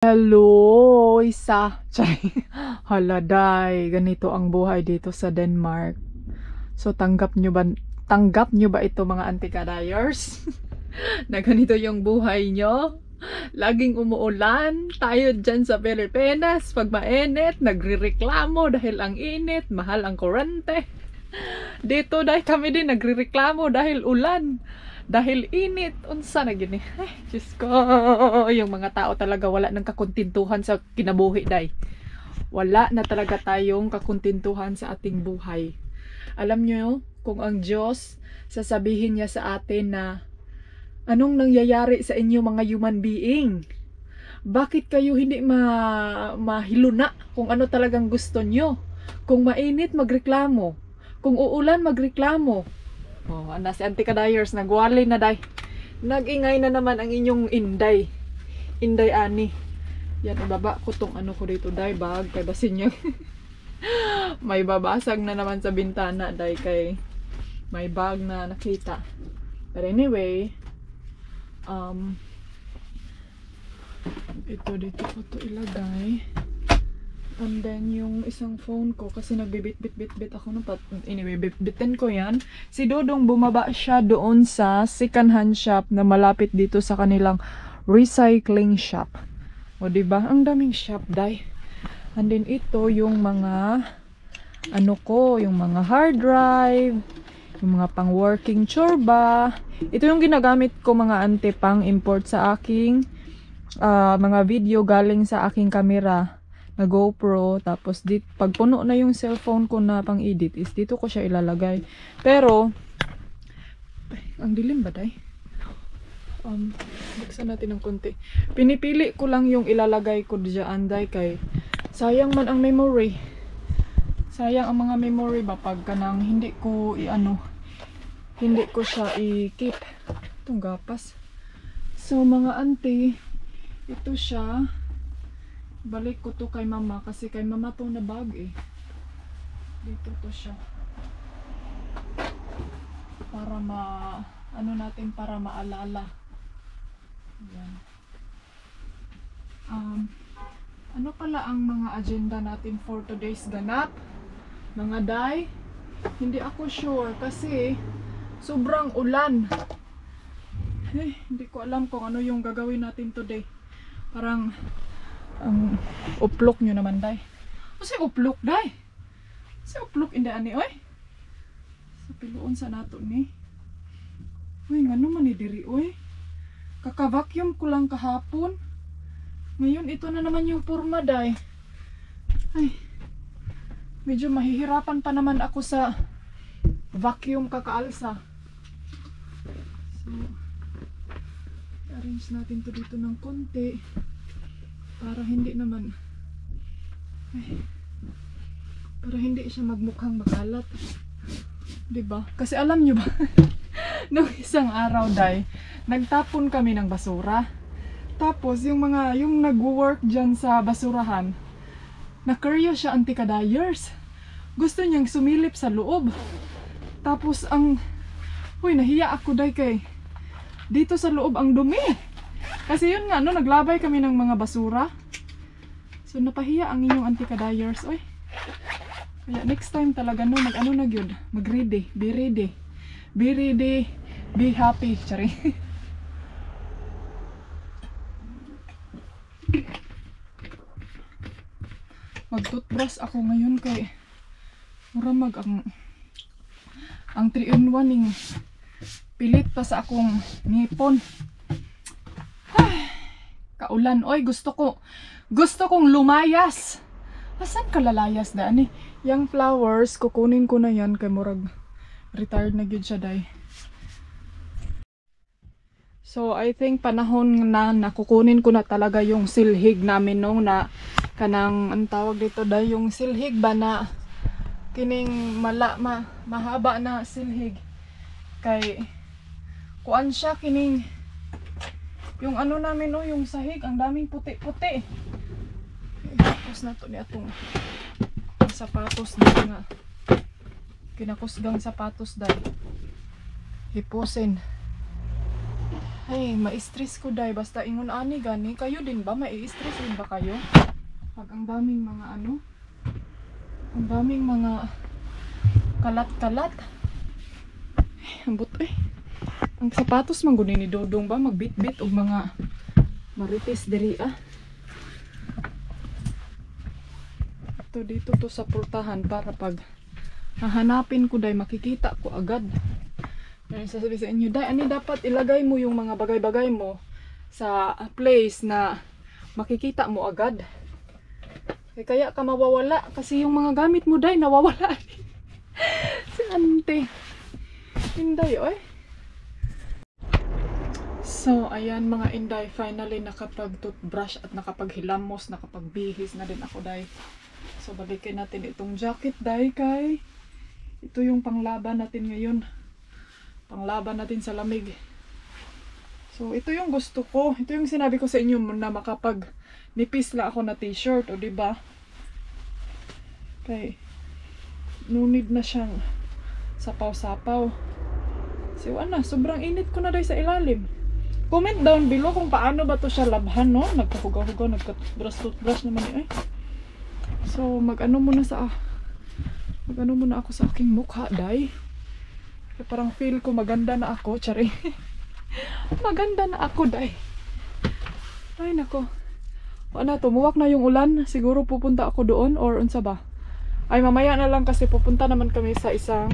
Hello, isa. Haladay, ganito ang buhay dito sa Denmark. So tanggap nyo ba ito mga antikadayers? Na ganito yung buhay nyo? Laging umuulan, tayo dyan sa Pilipinas, pag mainit, nagrireklamo dahil ang init, mahal ang kurente. Dito dahil kami din nagrireklamo dahil ulan. Dahil init, unsa na gini. Ay, Diyos ko. Yung mga tao talaga wala nang kakuntintuhan sa kinabuhi, day. Wala na talaga tayong kakuntintuhan sa ating buhay. Alam nyo, kung ang Diyos, sasabihin niya sa atin na, anong nangyayari sa inyo mga human being? Bakit kayo hindi mahiluna kung ano talagang gusto nyo? Kung mainit, magreklamo. Kung uulan, magreklamo. Oh, ana si antikadayers, nagwali na day. Nag-ingay na naman ang inyong inday. Inday ani. Yan, ibaba ko tong ano ko dito, day, bag. Kay basin niya. May babasag na naman sa bintana, day, kay may bag na nakita. But anyway, ito dito ko to ilagay. And then, yung isang phone ko, kasi nagbibit-bit-bit ako ng anyway, bit-bitin ko yan. Si Dodong bumaba siya doon sa second hand shop na malapit dito sa kanilang recycling shop. O diba? Ang daming shop, day. And then, ito yung mga, yung mga hard drive, yung mga pang-working chorba. Ito yung ginagamit ko mga ante pang import sa aking mga video galing sa aking camera na GoPro. Tapos pag puno na yung cellphone ko na pang edit is dito ko siya ilalagay. Pero ang dilim ba, day? Buksan natin ng konti. Pinipili ko lang yung ilalagay ko diyan, day, kay sayang man ang memory. Sayang ang mga memory ba pag kanang hindi ko hindi ko siya i-keep. Itong gapas. So mga auntie, ito siya. Balik ko to kay mama kasi kay mama to na bag eh. Dito to siya. Para para maalala. Yan. Ano pala ang mga agenda natin for today's ganap? Mga day, hindi ako sure kasi sobrang ulan. Hindi ko alam kung ano yung gagawin natin today. Parang uplok nyo naman, day. Kasi uplok, day. Kasi uplok inda ani, oy. Sa piluon sa nato ni. Uy, nga naman ni diri, oy. Kaka-vacuum ko lang kahapon. Ngayon, ito na naman yung porma, day. Ay, medyo mahihirapan pa naman ako sa vacuum kakaalsa. So, arrange natin to dito ng konti. Para hindi naman para hindi siya magmukhang makalat, diba? Kasi alam nyo ba nung isang araw, day, nagtapon kami ng basura. Tapos yung nag-work dyan sa basurahan, na-curious siya, antikadayers. Gusto niyang sumilip sa loob. Tapos nahiya ako, day, kay dito sa loob ang dumi. Kasi yun nga, naglabay kami ng mga basura. So, napahiya ang inyong antikadayers. Oy. Kaya next time talaga, mag-ready. Be ready. Be ready. Be happy. Sorry. Mag-toothbrush ako ngayon kay muramag ang 3-in-1 ning pilit pa sa akong ngipon. Kaulan. Oy, gusto kong lumayas. Asan ka lalayas da ani? Yang flowers, kukunin ko na yan kay murag retired na gyud siya, day. So, I think panahon na nakukunin ko na talaga yung silhig namin nung na kanang ang tawag dito, day, yung silhig ba na kining mahaba na silhig. Kay kuan siya kining yung namin, yung sahig, ang daming puti-puti. Tapos na to ni atong sapatos dito nga. Kinakusgang sapatos, day. Hipusin. Ay, ma-stress ko day. Basta ingon ani gani. Kayo din ba? Mai-stress din ba kayo? Pag ang daming mga ano? Ang daming mga kalat-kalat. Ay, ang buto eh. Ang sapatos man guni ni Dodong ba? Magbit-bit o mga marites diri ah. Ito dito to sa pultahan para pag hahanapin ko day makikita ko agad. Yan sasabi sa inyo, day, ani dapat ilagay mo yung mga bagay-bagay mo sa place na makikita mo agad. Kaya ka mawawala kasi yung mga gamit mo, day, nawawala. Si ante. Inday, oy. So, ayan mga inday, finally nakapag-toothbrush at nakapaghilamos, nakapagbihis na din ako, day. So, balikin natin itong jacket, day, kay ito yung panglaban natin ngayon. Panglaban natin sa lamig. So, ito yung gusto ko. Ito yung sinabi ko sa inyo na makapag nipis la ako na t-shirt, o diba? Okay. No need na siyang sapaw-sapaw. So, ano, sobrang init ko na dahil sa ilalim. Comment down below kung paano ba to siya labhan, no? Nagkahugaw-hugaw, nagka-toothbrush naman eh. So, mag-ano muna ako sa aking mukha, day. Parang feel ko maganda na ako, tsari. Maganda na ako, day. Ay, nako. Ano, tumuwak na yung ulan. Siguro pupunta ako doon or unsa ba? Ay, mamaya na lang kasi pupunta naman kami sa isang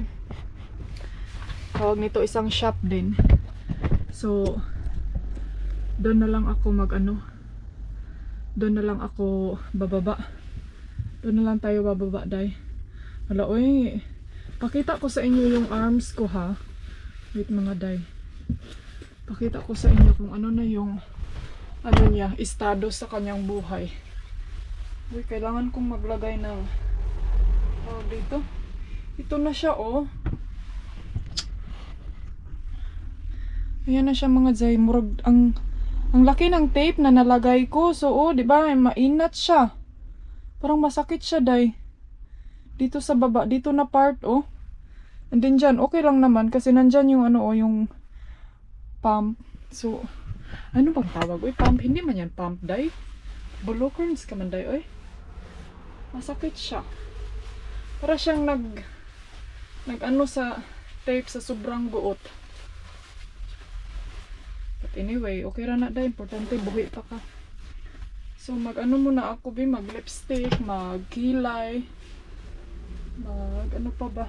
tawag nito, isang shop din. So, doon na lang ako doon na lang ako bababa. Doon na lang tayo bababa, day. Wala, oy. Pakita ko sa inyo yung arms ko, ha. Wait mga day. Pakita ko sa inyo kung ano na yung ano niya, estado sa kanyang buhay. Uy, kailangan kong maglagay ng dito. Ito na siya, oh. Ayan na siya mga day. Murag, ang laki ng tape na nalagay ko. So, oh, di ba? Mainat siya. Parang masakit siya, day. Dito sa baba, dito na part, oh. And then dyan, okay lang naman kasi nandyan yung ano, oh, yung pump. So, ano bang tawag? Uy, pump. Hindi man yan pump, day. Bulokerns ka man, day, oy. Masakit siya. Para siyang nag-ano sa tape sa sobrang guot. But anyway, okay ra na, day. Importante, buhi pa ka. So, mag-ano muna ako, mag-lipstick, mag-kilay. Ano pa ba?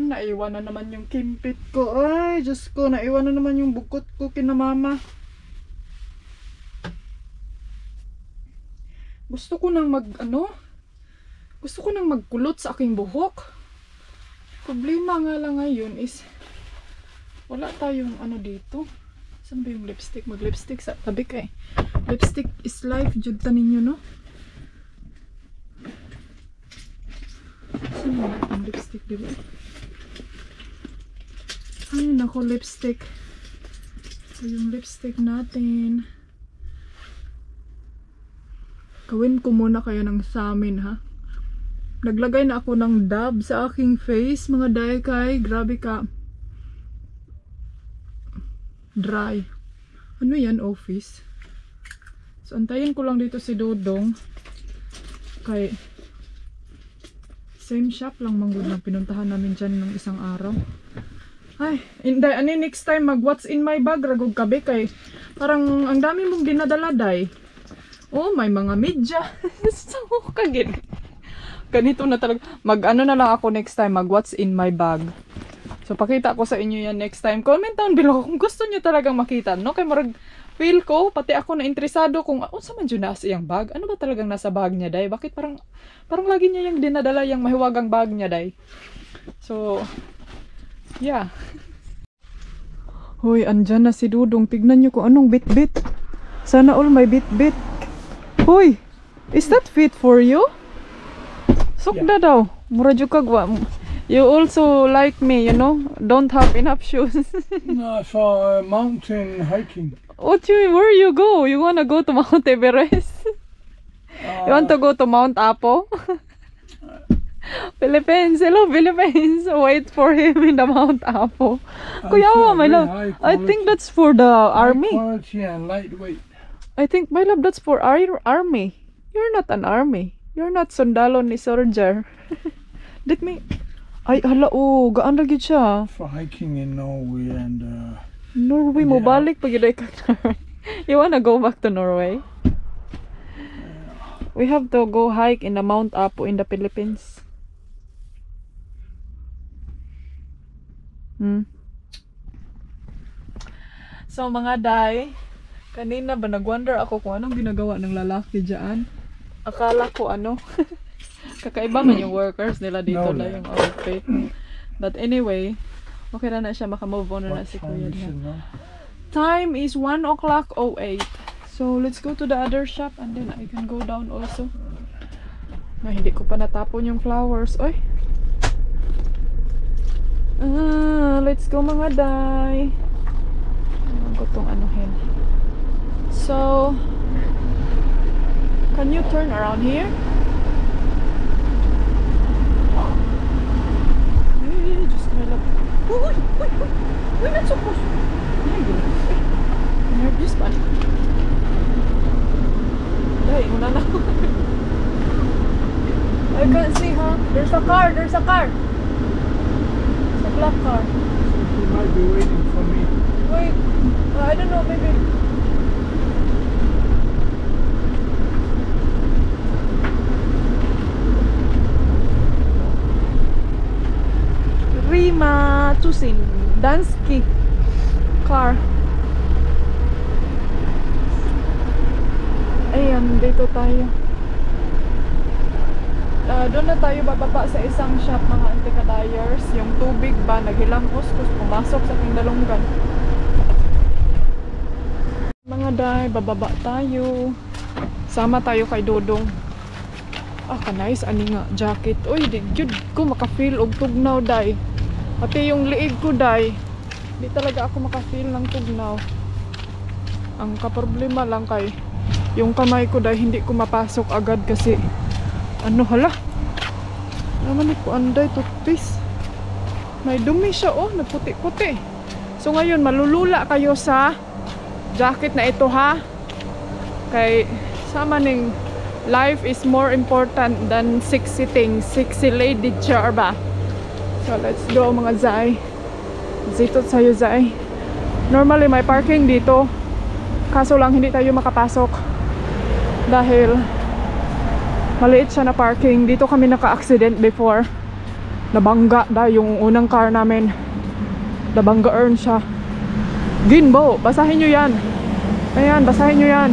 Naiwan na naman yung kimpit ko. Ay, Diyos ko, naiwan na naman yung bukot ko kina mama. Gusto ko nang magkulot sa aking buhok. Problema nga lang ngayon is wala tayong ano dito. Saan ba yung lipstick? Mag-lipstick sa tabi kay. Lipstick is life, jud ta ninyo, no? Saan ba yung lipstick, diba? Ay, nako, lipstick. So, yung lipstick natin. Gawin ko muna kaya ng sa amin, ha? Naglagay na ako ng dab sa aking face, mga daykay. Grabe ka. Dry. Ano yan, office? So, antayin ko lang dito si Dodong. Kay same shop lang manggod lang pinuntahan namin dyan ng isang araw. Ay, inday, ani next time mag what's in my bag ragog kabe kay parang ang dami mong dinadala, day. Oh, may mga media. So, kagin. Ganito na talaga. Mag-ano na lang ako next time, mag what's in my bag. So, pakita ko sa inyo yan next time. Comment down below kung gusto nyo talagang makita, no? Kay marag feel ko, pati ako na interesado kung sa man dyan nasa iyang bag. Ano ba talagang nasa bag niya, day? Bakit parang lagi niya yung dinadala yung mahiwagang bag niya, day? So, yeah. Hoy, andyan na si Dudong. Tignan nyo kung anong bit-bit. Sana all may bit-bit. Hoy, is that fit for you? Sukda daw. Murad yung kagwa. You also like me, you know? Don't have enough shoes. No, for mountain hiking. Where you go? You wanna go to Mount Everest? You want to go to Mount Apo? Philippines. Hello, Philippines. Wait for him in the Mount Apo. Kuya, saw my very love. high I think quality- that's for the army. Quality and lightweight. I think, my love, that's for our army. You're not an army. You're not sundalo ni soldier. Let me... Ay, hala, oh. Gaan lagi siya. For hiking in Norway and Norway mo Yeah. balik pag yun ay ka- You wanna go back to Norway? We have to go hike in the Mount Apo in the Philippines. So mga day, kanina ba nagwonder ako kung anong ginagawa ng lalaki dyan? Akala ko ano, kakaiba man yung workers nila dito No, na no. yung outfit. But anyway, okay na siya, makamove on na what si time Kuya is niya. it now? Time is 1 o'clock 08. So let's go to the other shop and then I can go down also. Na hindi ko pa natapon yung flowers. Oy. Let's go mga day. Ano ko tong anuhin. So can you turn around here? Hey, just my love. Uy, we're not supposed. Nervous pa. Ay, una na. I can't see her. There's a car. There's a car. It's a black car. He might be waiting for me. Wait. I don't know. Maybe. Rima Tusin Dansky car. Ayan, dito tayo. Doon na tayo bababa sa isang shop mga antikadayers. Yung tubig ba, naghilamos tapos pumasok sa Pindalonggan. Mga day, bababa tayo. Sama tayo kay Dodong. Ah, ka-nice, ani nga, jacket. Uy, di gyud ko makafeel og tugnaw, day. Pati yung liig ko, day. Di talaga ako makafeel ng tugnaw. Ang kaproblema lang kay yung kamay ko, day, hindi ko mapasok agad kasi ano, hala. Naman ko anday, toothpaste. May dumi siya, oh, nagputi-puti. So ngayon, malulula kayo sa jacket na ito, ha? Kay sama ning life is more important than sexy things. Sexy lady char ba? So let's go mga zay. Zito tayo zay. Normally may parking dito. Kaso lang hindi tayo makapasok. Dahil maliit siya na parking. Dito kami naka-accident before. Nabangga dahil yung unang car namin. Nabangga earn siya. Ginbo, basahin nyo yan. Ayan, basahin nyo yan.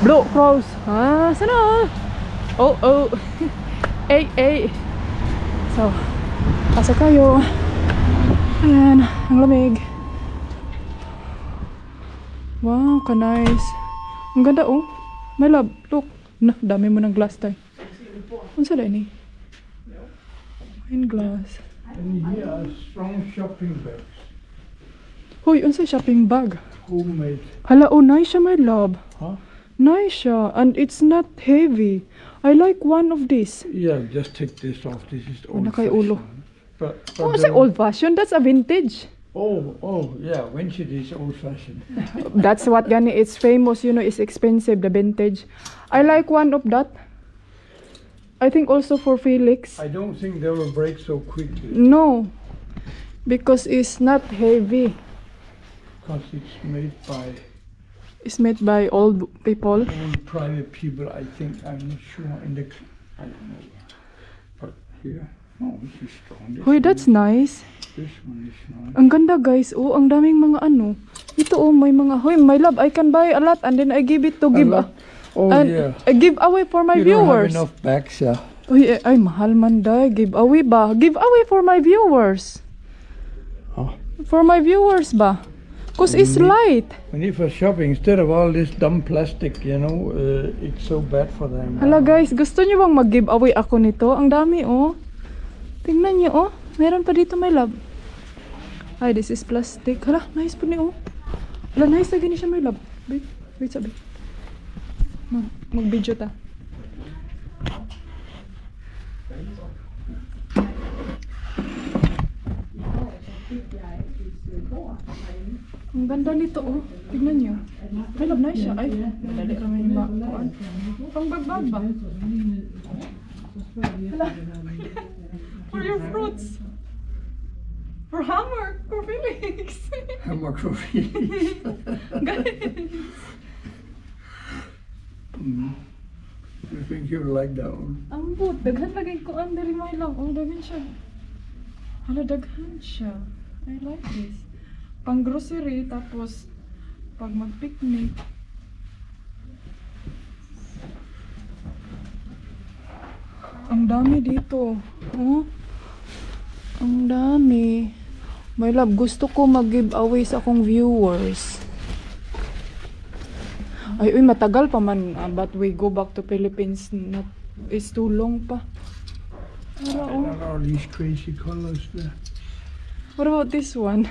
Blue Cross. Ah, sana? Oh, oh. Ay, ay. So, pasok kayo. Ayan, ang lamig. Wow, ka-nice. Ang ganda, oh. My love, look. Nah, dami mo ng glass tayo. Ano sila ini? Wine glass. And here are strong shopping bags. Hoy, unsay shopping bag? Homemade. Hala, oh, nice siya, my love. Huh? Nice siya. And it's not heavy. I like one of these. Yeah, just take this off. This is old nakay ulo. But Oh, say old fashioned. That's a vintage. Oh, yeah. Vintage is old fashioned. That's what gani. It's famous, you know, it's expensive, the vintage. I like one of that. I think also for Felix. I don't think they will break so quickly No. Because it's not heavy. because it's made by It's made by old people. old private people. I think I'm not sure in the. I don't know. But here, oh, this is strong. This Hoy, one that's is- nice. This one is nice. Ang ganda, guys. Oh, ang daming mga ano. Ito, oh, may mga. Hoy, my love, I can buy a lot and then I give it to give. lot? Oh and yeah. I give away for my You don't have viewers. enough bags, yeah. Uy, ay, mahal man day. Give away ba? Give away for my viewers. Oh. For my viewers ba? Cause it's light. We need for shopping instead of all this dumb plastic. You know, it's so bad for them. Hala guys, gusto niyo bang mag-give away ako nito? Ang dami oh. Tingnan niyo oh. Meron pa dito, my love. Ay, this is plastic. Hala, nice po niyo oh. Hala, nice lagi ni siya, my love. Wait, sabi. Mag-video ta. Ang ganda nito, oh. Tignan nyo. I love na siya. Ay, madali kami ba? Pang bagbag ba? Hala. For your fruits. For hammer. For Felix. Hammock for Felix. Guys. I think you'll like that one. Ang but. Daghan lagay ko. Dari mo lang. Oh, daghan siya. Hala, daghan siya. I like this. Pang grocery, tapos pag mag-picnic. Ang dami dito. Oh. Ang dami. My love, gusto ko mag-giveaway sa akong viewers. Ay, uy, matagal pa man. But we go back to Philippines. Not, it's too long pa. Para, oh. And all these crazy colors there. What about this one?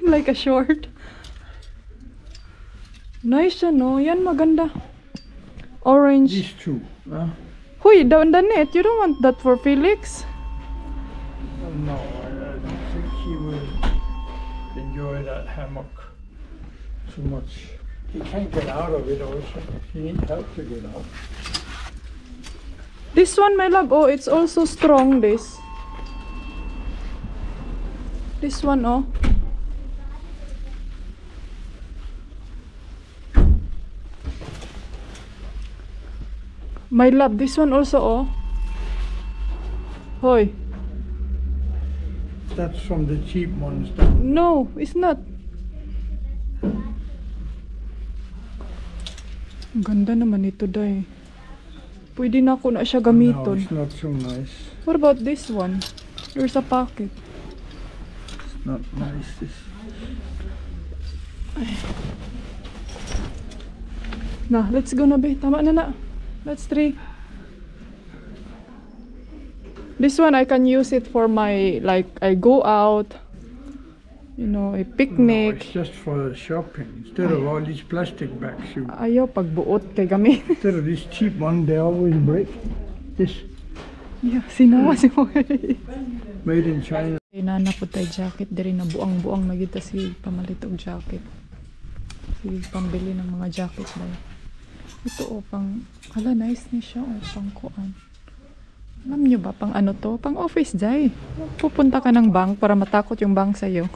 Like a short. Nice siya, no? Yan, maganda. Orange. These two. Huy, down the net. You don't want that for Felix? No, I don't think he will enjoy that hammock so much. He can't get out of it also. He needs help to get out. This one, my love. Oh, it's also strong, this. This one, oh. My love, this one also, oh. Hoy. That's from the cheap ones. That No, it's not. Ang ganda naman ito, day. Pwede na ako na siya no, gamiton. it's not so nice. What about this one? There's a pocket. It's not nice. This. Na, let's go na, be. Tama na na. Let's try. This one, I can use it for my, like, I go out, you know, a No, picnic. it's just for shopping. Instead of all these plastic bags, Ayaw pagbuot kay gamit. instead of this cheap one, they always break. This Yeah, sinawa si mo. made in China. Inana po tayo jacket. Dari na buang-buang na kita si pamalit og jacket. Si pambili ng mga jacket ba. Ito o, pang, hala, nice ni siya o, pang kuan. Alam nyo ba, pang ano to? Pang office day. Pupunta ka ng bank para matakot yung bank sa'yo.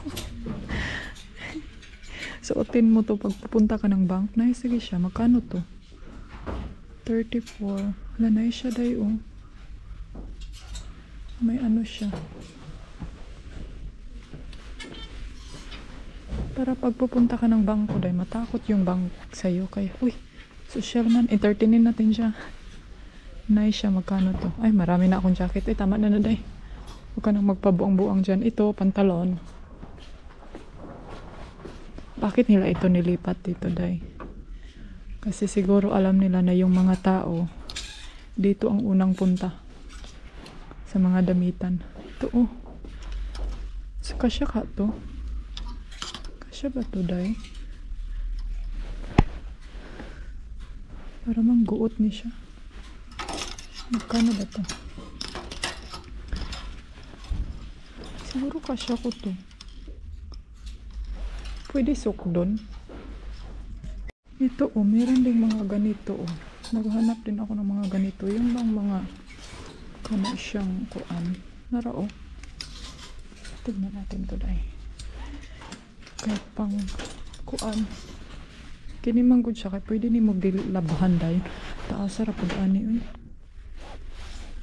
Suotin mo to pag pupunta ka ng bank. Nice, sige siya. Magkano to? 34. Hala, nice siya day o. May ano siya. Para pag pupunta ka ng bangko day, matakot yung bank sa'yo. Kaya, uy, social man, entertainin natin siya. Nice siya, magkano to? Ay, marami na akong jacket. Eh, tama na na day. Huwag ka nang magpabuang-buang dyan. Ito, pantalon. Bakit nila ito nilipat dito day? Kasi siguro alam nila na yung mga tao dito ang unang punta sa mga damitan. Ito, oh. So, kasya ka to? Kasya ba to day? Para mang guot ni siya. Magkano ba to? Siguro kasya ko to. Pwede sukdon. Ito oh, meron ding mga ganito oh. Naghanap din ako ng mga ganito. Yung bang mga kama siyang kuan. Nara oh. Tignan natin to dahil. Kahit pang kuan. Kinimang good siya. Kaya pwede ni magdilabahan dahil. Taas sarap pag ani uy.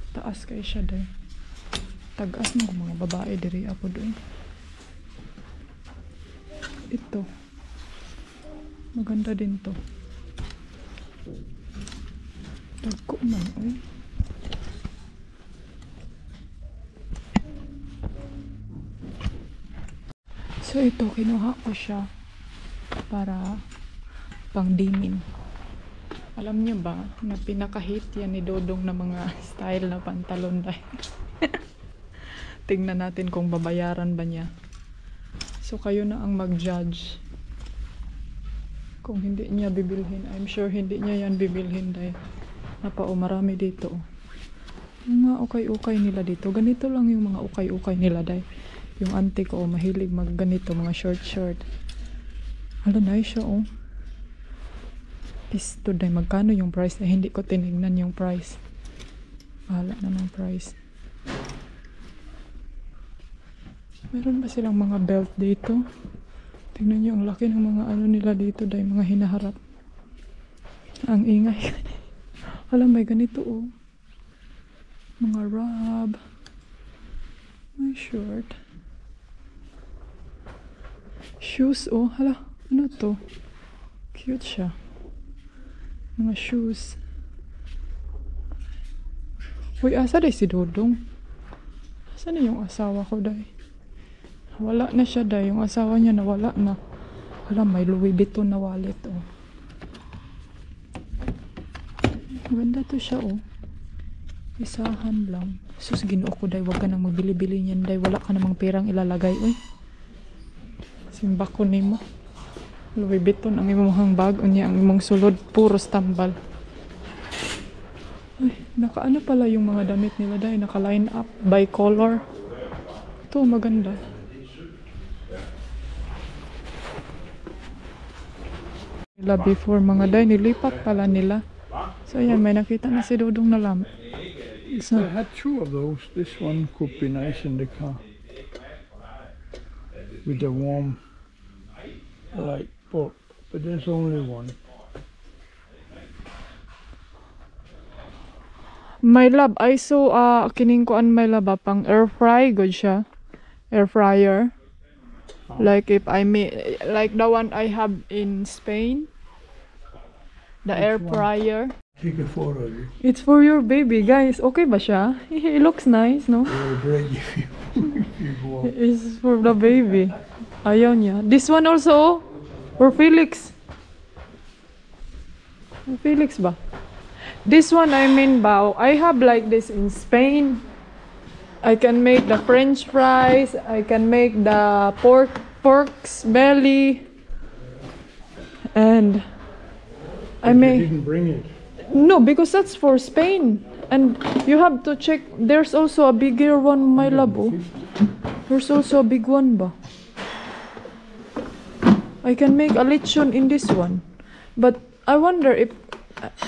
Taas kayo siya dahil. Tagas mo mga babae diri ako doon. Ito. Maganda din to. Tagko man, uy. So ito, kinuha ko siya para pangdimin. Alam niyo ba na pinaka-hit yan ni Dodong na mga style na pantalon dahil. Tingnan natin kung babayaran ba niya. So kayo na ang mag-judge. Kung hindi niya bibilhin, I'm sure hindi niya yan bibilhin dahil marami dito. Yung mga ukay-ukay nila dito. Ganito lang yung mga ukay-ukay nila dahil. Yung auntie ko, mahilig mag ganito, mga short. Hala, nice siya, oh. Pisto day, magkano yung price? Hindi ko tinignan yung price. Bahala na ng price. Meron ba silang mga belt dito? Tingnan nyo, ang laki ng mga ano nila dito, day, mga hinaharap. Ang ingay. Hala, may ganito, oh. Mga rub. May short. Shoes, oh. Hala, ano to? Cute siya. Mga shoes. Uy, asa day si Dodong? Asa na yung asawa ko, day? Wala na siya, day. Yung asawa niya nawala na. Hala, may Louis Vuitton na wallet, oh. Ganda to siya, oh. Isahan lang. Sus, Ginoo ko, day. Huwag ka nang magbili-bili niyan, day. Wala ka namang perang ilalagay, uy. Simba ko nimo. Louis Vuitton ang imong bag, unya ang imong sulod puros tambal. Ay, nakaano pala yung mga damit nila, day, naka-line up by color. Ito maganda. Nila before mga day, nilipat pala nila. So ayan, may nakita na si Dodong na lamp. So, I had two of those. This one could be nice in the car. With the warm light bulb. But there's only one. my love, I saw kining kuan my love pang air fry good siya. Air fryer. Like if I make like the one I have in Spain. The air Which one? fryer. Take a photo of it. It's for your baby, guys. Okay ba siya? It looks nice, no? It will break if you go out. It's for the baby. Ayaw niya. This one also for Felix. For Felix ba? This one I mean ba, I have like this in Spain. I can make the French fries. I can make the pork's belly. And I But make you didn't bring it. no, because that's for Spain. And you have to check. There's also a bigger one, my love. Oh. There's also a big one ba? I can make a lechon in this one. But I wonder if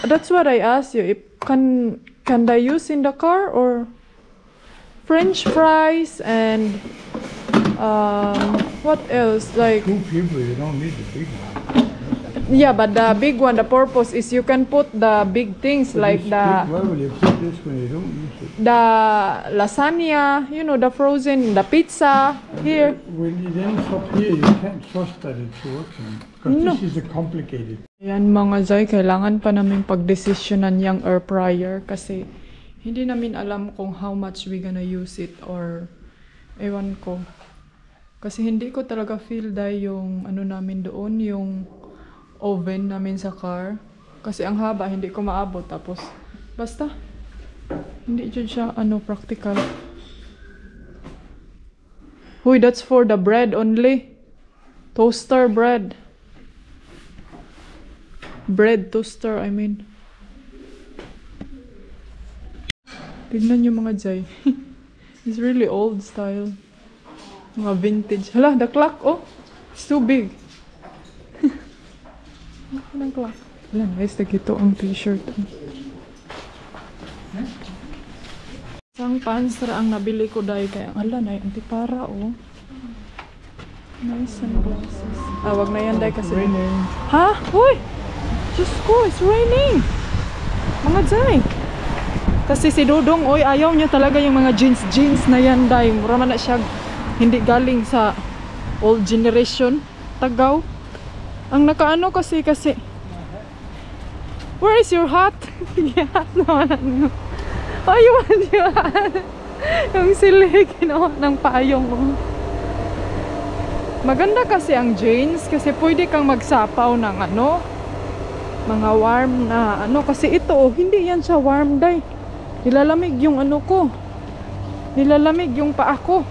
that's what I asked you. If can I use in the car or French fries and what else? Like 2 people, you don't need the big one. yeah, but the big one, the purpose is you can put the big things But like this the big, why will you put this when you don't use it? the lasagna, you know, the frozen, the pizza here. When it ends up here, you can't trust that it's working. Because No. this is a complicated. Yan mga Zay, kailangan pa namin pagdesisyonan yung air fryer kasi hindi namin alam kung how much we gonna use it or ewan ko. Kasi hindi ko talaga feel dahil yung ano namin doon, yung oven namin sa car. Kasi ang haba, hindi ko maabot. Tapos, basta, hindi dyan siya, practical. Huy, that's for the bread only. Toaster bread. Bread toaster, I mean. Tignan nyo mga Jay. It's really old style. Mga vintage. Hala, the clock, oh. It's too big. Anong clock? Hala, nice. Nagito ang t-shirt. Isang pants ang nabili ko dahil kaya hala na yung antipara, oh. Nice sunglasses. Wag na yan dahil kasi. Raining. Ha? Uy! Diyos ko, it's raining! Mga Jay! Kasi si Dodong, oy, ayaw niya talaga yung mga jeans na yan dahil mura man na siya hindi galing sa old generation. Tagaw. Ang nakaano kasi where is your hat? Yes, naman. Oh, you want your hat? Yung silig, ng payong mo. Maganda kasi ang jeans kasi pwede kang magsapaw ng mga warm na kasi ito, hindi yan siya warm day. Nilalamig yung ko. Nilalamig yung paa ko.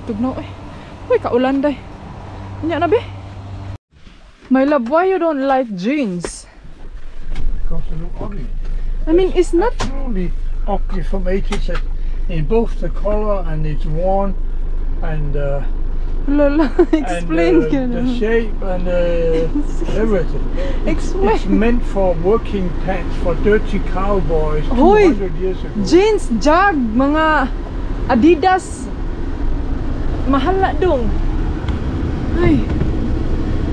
Tugnaw Uy, kaulan day. Nya na be? My love, why you don't like jeans? Because they look ugly. I mean, it's not. Truly ugly from A to Z. in both the color and it's worn and Lala, explain ka the na. shape and everything. It's Explain. meant for working pants for dirty cowboys Hoy! 200 years ago. Jeans, jag, mga Adidas. Mahal na dong. Ay.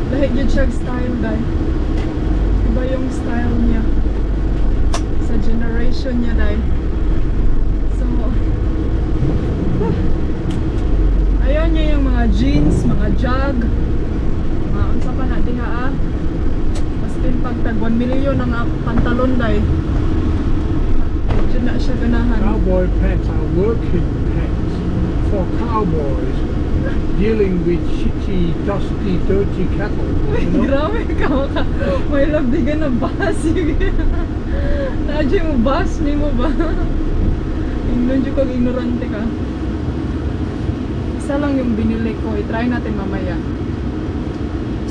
Dahil yun siyang style, dahil. Iba yung style niya. Sa generation niya, dahil. So, ayaw niya yung mga jeans, mga jag. Mga unsa pa na diha ah. Mas pagtag 1 million ang pantalon, dahil. Medyo na siya ganahan. Cowboy pants are working pants for cowboys dealing with shitty, dusty, dirty cattle. You know? Grabe ka maka. May labdi ka na bus. Nadyo mo bus ni mo ba? Ingnon dyo kag ignorante ka. Isa lang yung binili ko. I-try natin mamaya.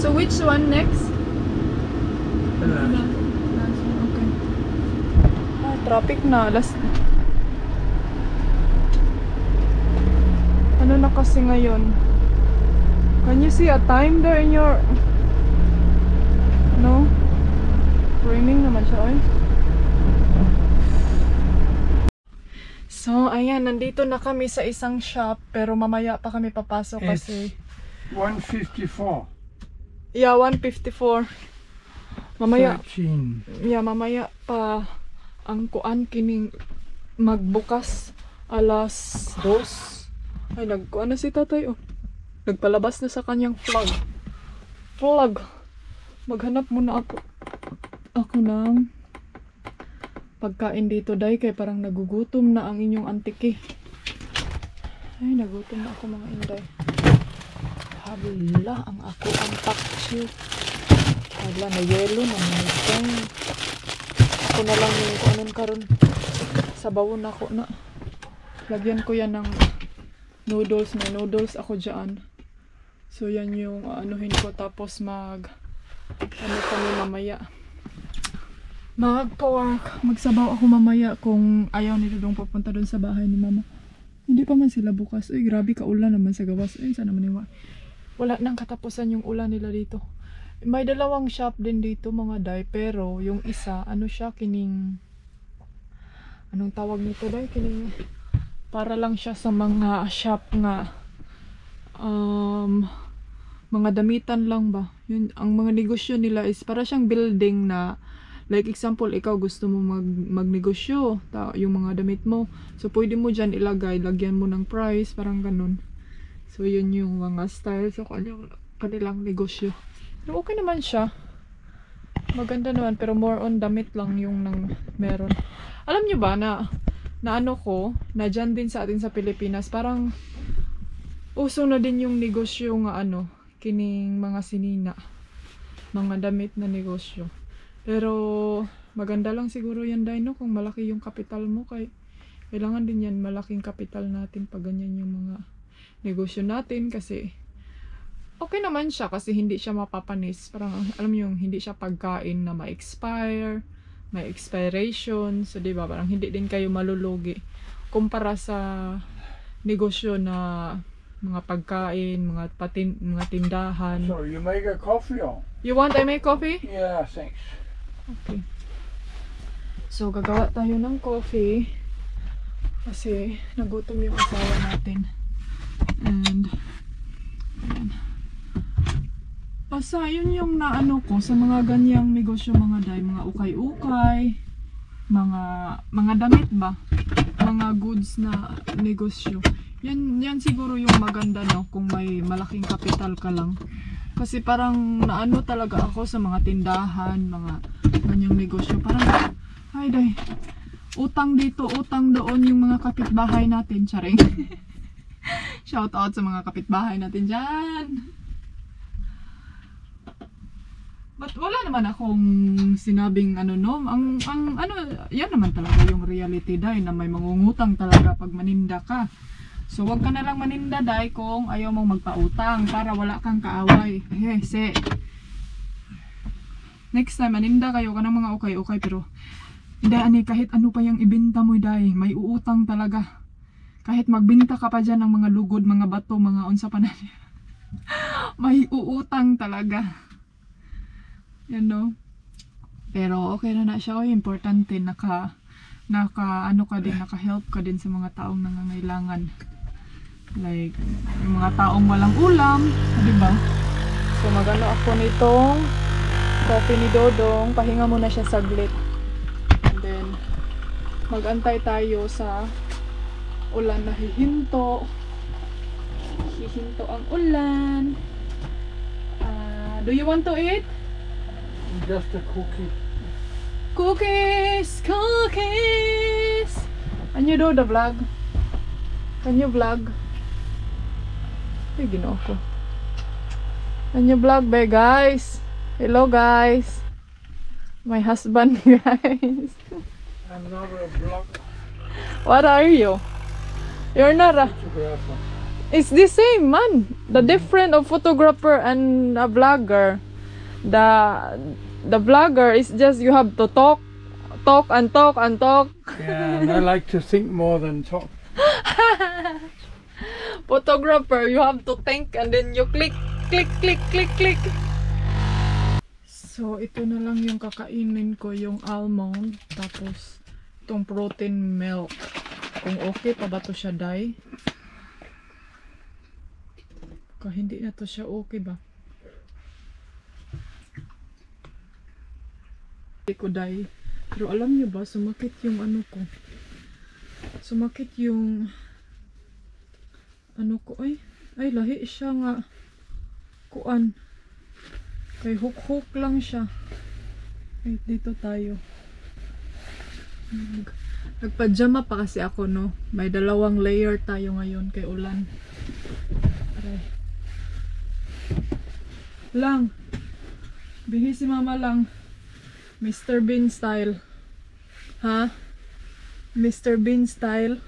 So which one next? Uh, Last one, okay. Ah, traffic na. Ano na kasi ngayon? Can you see a time there in your... No? Raining naman siya, oy. So, ayan, nandito na kami sa isang shop, pero mamaya pa kami papasok kasi... 154. Yeah, 154. Mamaya, 13. yeah, mamaya pa ang kuan kining magbukas alas 2. Ay, nagkuan na si tatay, oh. Nagpalabas na sa kanyang flag. Flag. Maghanap muna ako. Ako ng pagkain dito, day, kay parang nagugutom na ang inyong antiki. Ay, nagutom na ako, mga inday. Hala, ang ako ang paksyo. Hala, na yelo na minitang. Ako na lang yung kuanon karon. Sabawon ako na. Lagyan ko yan ng noodles. May noodles ako dyan. So, yan yung anuhin ko. Tapos ano kami mamaya. Magsabaw ako mamaya kung ayaw nila dong papunta doon sa bahay ni mama. Hindi pa man sila bukas. Uy, grabe ka ulan naman sa gawas. Ay, sana maniwa. Wala nang katapusan yung ulan nila dito. May dalawang shop din dito, mga day. Pero yung isa, ano siya, kining... Anong tawag nito, day? Kining... Para lang siya sa mga shop nga... mga damitan lang ba? Yun, ang mga negosyo nila is para siyang building na... Like example, ikaw gusto mo magnegosyo, yung mga damit mo. So, pwede mo dyan ilagay, lagyan mo ng price, parang ganun. So, yun yung mga style sa kanilang negosyo. Pero okay naman siya. Maganda naman, pero more on damit lang yung meron. Alam nyo ba na ano ko, na dyan din sa atin sa Pilipinas, parang uso na din yung negosyo nga kining mga sinina. Mga damit na negosyo. Pero maganda lang siguro yan, Dino, kung malaki yung kapital mo. Kailangan din yan malaking kapital natin pag ganyan yung mga negosyo natin. Kasi okay naman siya kasi hindi siya mapapanis. Parang alam mo yung hindi siya pagkain na ma-expire, may expiration. So diba, parang hindi din kayo malulugi. Kumpara sa negosyo na mga pagkain, mga tindahan. So you make a coffee on? You want I make coffee? Yeah, thanks. Okay. So, gagawa tayo ng coffee. Kasi, nagutom yung asawa natin. And, ayan. Basta, yun yung naano ko sa mga ganyang negosyo, mga day. Mga ukay-ukay. Mga damit ba? Mga goods na negosyo. Yan siguro yung maganda, no? Kung may malaking kapital ka lang. Kasi parang naano talaga ako sa mga tindahan, mga ganyang negosyo. Parang, ay day, utang dito, utang doon yung mga kapitbahay natin. Charing. Shout out sa mga kapitbahay natin dyan. But wala naman akong sinabing no. Yan naman talaga yung reality, day, na may mangungutang talaga pag maninda ka. So, wag ka na lang maninda, day, kung ayaw mong magpautang para wala kang kaaway. Next time, maninda kayo ka ng mga okay, pero hindi, kahit ano pa yung ibenta mo, day, may uutang talaga. Kahit magbinta ka pa dyan ng mga lugod, mga bato, mga unsa pa na niya. May uutang talaga. You know? Pero okay na siya. Oh, importante, ano ka din, naka-help ka din sa mga taong nangangailangan. Like, yung mga taong walang ulam, di ba? So, magano ako nitong coffee ni Dodong. Pahinga muna siya saglit. And then, mag-antay tayo sa ulan na hihinto. Hihinto ang ulan. Do you want to eat? Just a cookie. Cookies! Cookies! Can you do the vlog? Can you vlog? Ay, ginoo ko. Can you vlog ba, guys? Hello, guys. My husband, guys. I'm not a blogger. What are you? You're not a... Photographer. It's the same, man. The difference of photographer and a vlogger. The vlogger is just you have to talk and talk and talk. Yeah, and I like to think more than talk. Photographer, you have to think and then you click. So, ito na lang yung kakainin ko, yung almond, tapos itong protein milk. Kung okay pa ba to siya, Day? Kung hindi na to siya, okay ba? Hindi ko, Day. Pero alam niyo ba, sumakit yung ano ko. Sumakit yung ano ko, ay lahi siya nga. Kuan. Kay hook lang siya. Wait, dito tayo. Nagpajama pa kasi ako, no? May 2 layer tayo ngayon kay ulan. Aray. Lang. Bihi si mama lang. Mr. Bean style. Ha? Mr. Bean style.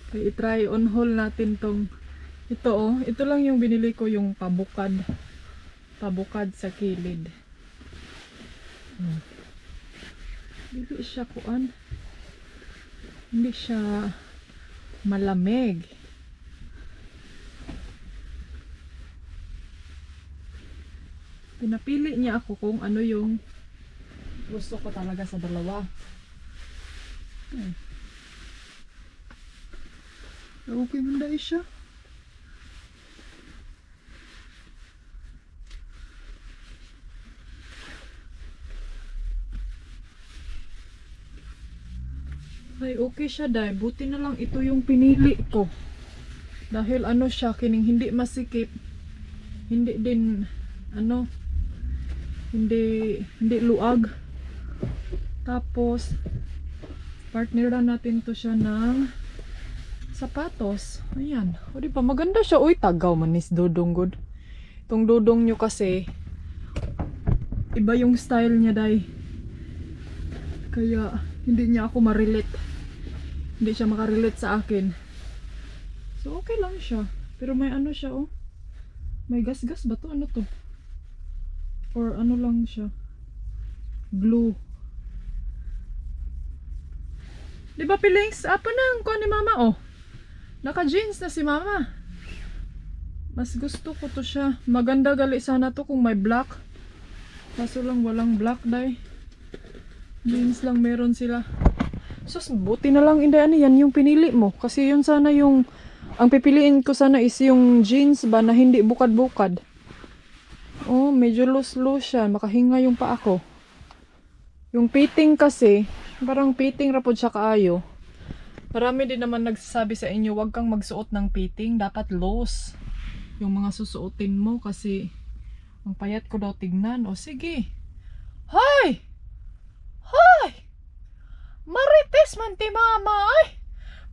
Kaya i-try on haul natin tong ito, oh. Ito lang yung binili ko, yung pabukad. Pabukad sa kilid. Hindi siya kuan. Hindi siya malamig. Pinapili niya ako kung ano yung gusto ko talaga sa dalawa. Okay man dahil siya. Ay, okay siya, Day. Buti na lang ito yung pinili ko. Dahil ano siya, kining hindi masikip. Hindi din, ano, hindi luag. Tapos, partneran natin to siya ng sapatos. Ayan. O, di ba? Maganda siya. Uy, tagaw manis Dodong good. Itong Dodong nyo kasi, iba yung style niya, Day. Kaya, hindi niya ako ma-relate. Hindi siya makarelate sa akin. So, okay lang siya. Pero may ano siya, oh. May gas-gas ba to? Ano to? Or ano lang siya? Blue. Di ba, Pilings? Apa na ang kuha ni mama, oh. Naka-jeans na si mama. Mas gusto ko to siya. Maganda gali sana to kung may black. Kaso lang walang black, Day. Jeans lang meron sila. Sus, buti na lang inday, ano yan yung pinili mo. Kasi yun sana yung, ang pipiliin ko sana is yung jeans ba na hindi bukad-bukad. Oh, medyo loose-loose siya. Makahinga yung paa ko. Yung fitting kasi, parang fitting rapod siya kaayo. Marami din naman nagsasabi sa inyo, wag kang magsuot ng fitting. Dapat loose yung mga susuotin mo kasi ang payat ko daw tignan. O sige. Hoy! Hoy! Marites man ti mama, ay!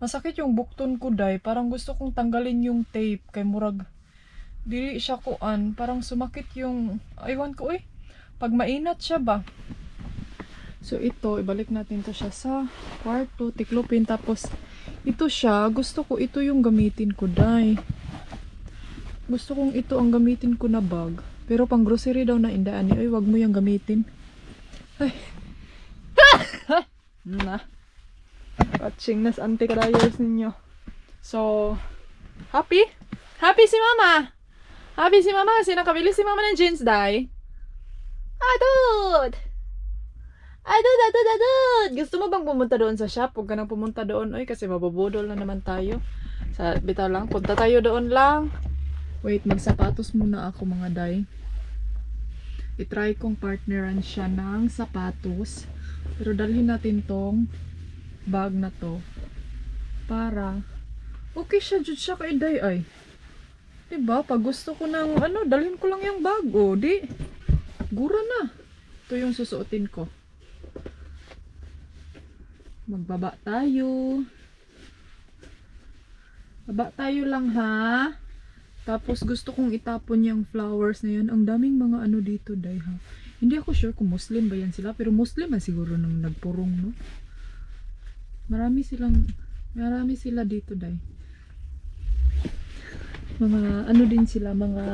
Masakit yung bukton ko, Day. Parang gusto kong tanggalin yung tape. Kay murag, dili siya kuan. Parang sumakit yung, aywan ko, eh. Pag mainat siya ba? So ito, ibalik natin to siya sa kwarto. Tiklopin. Tapos, ito siya. Gusto ko, ito yung gamitin ko, Day. Gusto kong ito ang gamitin ko na bag. Pero pang grocery daw na indaan. Ay, wag mo yung gamitin. Ay. Na. Matching na sa anti-kadayers ninyo. So, happy? Happy si mama! Happy si mama kasi nakabili si mama ng jeans, day. Adud! Adud! Gusto mo bang pumunta doon sa shop? Huwag ka nang pumunta doon, oy, kasi mabubudol na naman tayo. Sa bitaw lang, punta tayo doon lang. Wait, magsapatos muna ako mga day. I-try kong partneran siya ng sapatos. Pero dalhin natin tong bag na to. Para, okay siya, jud siya kay day ay. Diba? Pag gusto ko ng ano, dalhin ko lang yung bag. O, di. Gura na. Ito yung susuotin ko. Magbaba tayo. Baba tayo lang ha. Tapos gusto kong itapon yung flowers na yan. Ang daming mga ano dito, day ha. Hindi ako sure kung Muslim ba yan sila. Pero Muslim man siguro nang nagpurong, no? Marami sila dito, day. Mga ano din sila, mga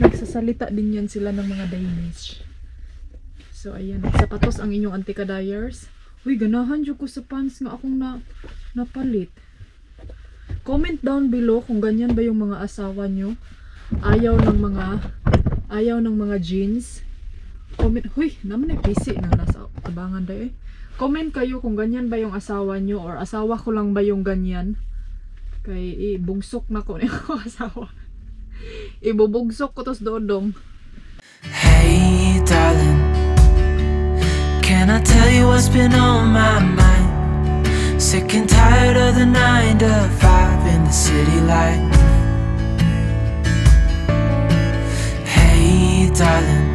nagsasalita din yan sila ng mga Danish. So, ayan. Sapatos ang inyong anti-kadayers. Uy, ganahan dyan ko sa pants nga akong napalit. Comment down below kung ganyan ba yung mga asawa nyo. Ayaw ng mga jeans. Comment, huy, naman ay PC na nasa tabangan daw eh. Comment kayo kung ganyan ba yung asawa nyo or asawa ko lang ba yung ganyan. Kay ibugsok na ko niya asawa. Ibubugsok ko tos dodong. Hey darling, can I tell you what's been on my mind? Sick and tired of the 9 to 5 in the city light. Hey darling,